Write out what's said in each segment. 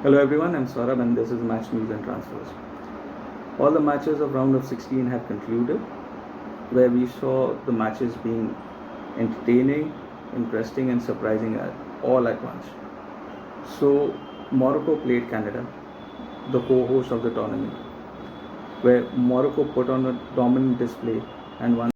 Hello everyone, I'm Saurabh and this is Match News and Transfers. All the matches of round of 16 have concluded, where we saw the matches being entertaining, interesting, and surprising all at once. So, Morocco played Canada, the co host of the tournament, where Morocco put on a dominant display and won.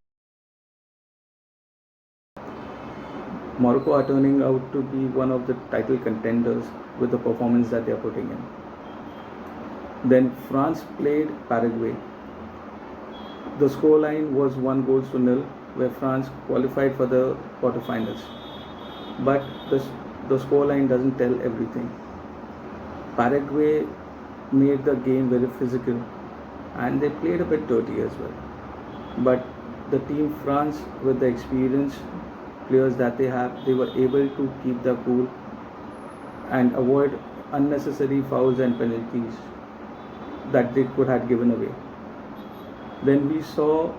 Morocco are turning out to be one of the title contenders with the performance that they are putting in. Then France played Paraguay. The scoreline was 1 goal to nil, where France qualified for the quarterfinals. But the scoreline doesn't tell everything. Paraguay made the game very physical and they played a bit dirty as well. But the team France, with the experienced players that they have, they were able to keep their cool and avoid unnecessary fouls and penalties that they could have given away. Then we saw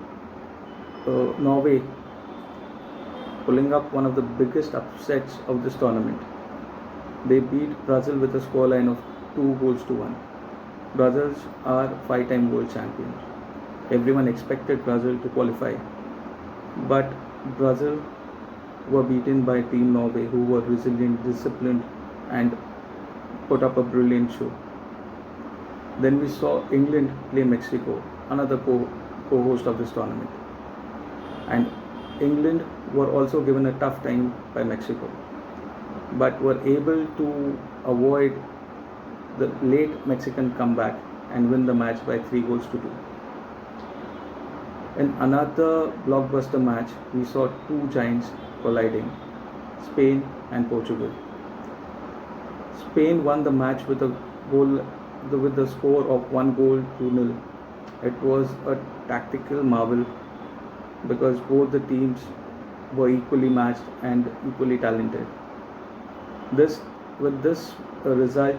Norway pulling up one of the biggest upsets of this tournament. They beat Brazil with a scoreline of 2 goals to 1. Brazil are 5-time world champions. Everyone expected Brazil to qualify, but Brazil were beaten by Team Norway, who were resilient, disciplined, and put up a brilliant show. Then we saw England play Mexico, another co-host of this tournament, and England were also given a tough time by Mexico, but were able to avoid the late Mexican comeback and win the match by 3 goals to 2. In another blockbuster match, we saw two giants colliding, Spain and Portugal. Spain won the match with a goal with the score of 1 goal to 0. It was a tactical marvel because both the teams were equally matched and equally talented. With this result,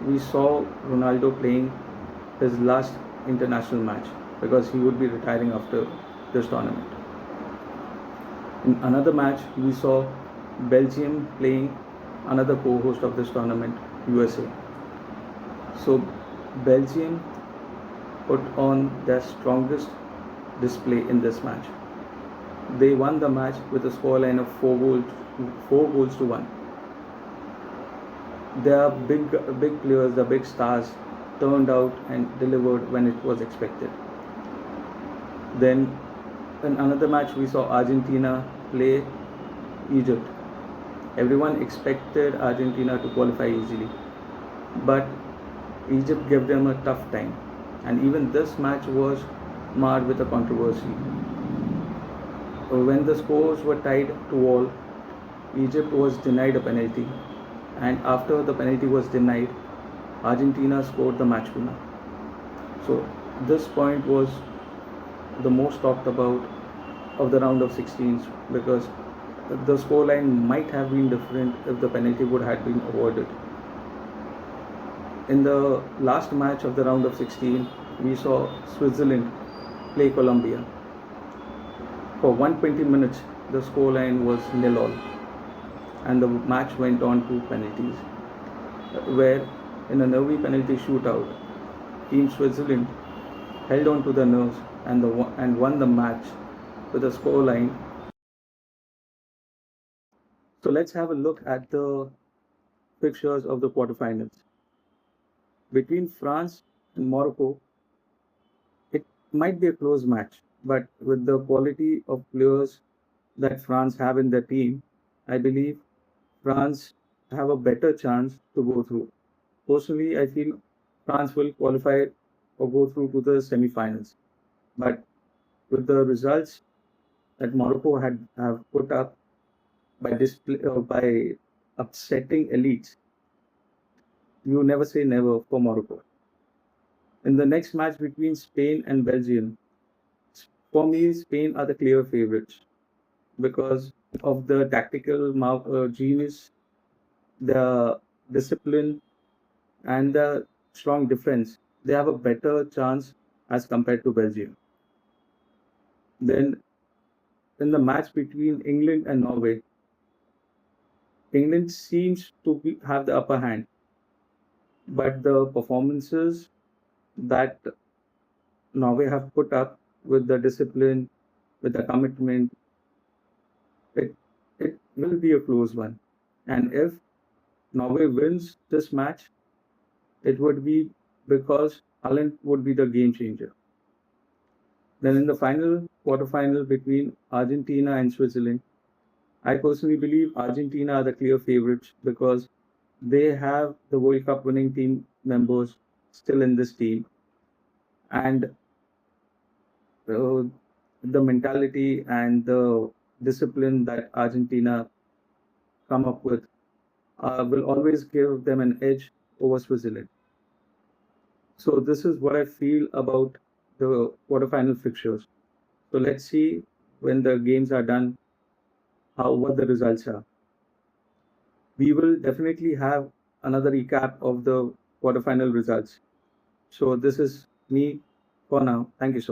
we saw Ronaldo playing his last international match because he would be retiring after this tournament. In another match, we saw Belgium playing another co-host of this tournament, USA. So Belgium put on their strongest display in this match. They won the match with a scoreline of 4 goals to 1. Their big players, the big stars, turned out and delivered when it was expected. Then in another match, we saw Argentina play Egypt. Everyone expected Argentina to qualify easily, but Egypt gave them a tough time, and even this match was marred with a controversy. When the scores were tied to all, Egypt was denied a penalty, and after the penalty was denied, Argentina scored the match winner. So this point was the most talked about of the round of 16s because the scoreline might have been different if the penalty would have been avoided. In the last match of the round of 16, we saw Switzerland play Colombia. For 120 minutes, the scoreline was 0-0, and the match went on to penalties, where in a nervy penalty shootout, Team Switzerland held on to their nerves and won the match with a scoreline. So let's have a look at the fixtures of the quarterfinals. Between France and Morocco, it might be a close match, but with the quality of players that France have in their team, I believe France have a better chance to go through. Personally, I feel France will qualify or go through to the semi-finals. But with the results that Morocco have put up by upsetting elites, you never say never for Morocco. In the next match between Spain and Belgium, for me, Spain are the clear favorites because of the tactical genius, the discipline, and the strong defense. They have a better chance as compared to Belgium. Then, in the match between England and Norway, England seems to have the upper hand. but the performances that Norway have put up with the discipline, with the commitment, it it will be a close one. And if Norway wins this match, it would be because Haaland would be the game changer. Then in the final quarterfinal between Argentina and Switzerland, I personally believe Argentina are the clear favorites because they have the World Cup winning team members still in this team, and uh, the mentality and the discipline that Argentina come up with will always give them an edge over Switzerland. So this is what I feel about the quarterfinal fixtures. So let's see when the games are done, how what the results are. We will definitely have another recap of the quarterfinal results. So this is me for now. Thank you so much.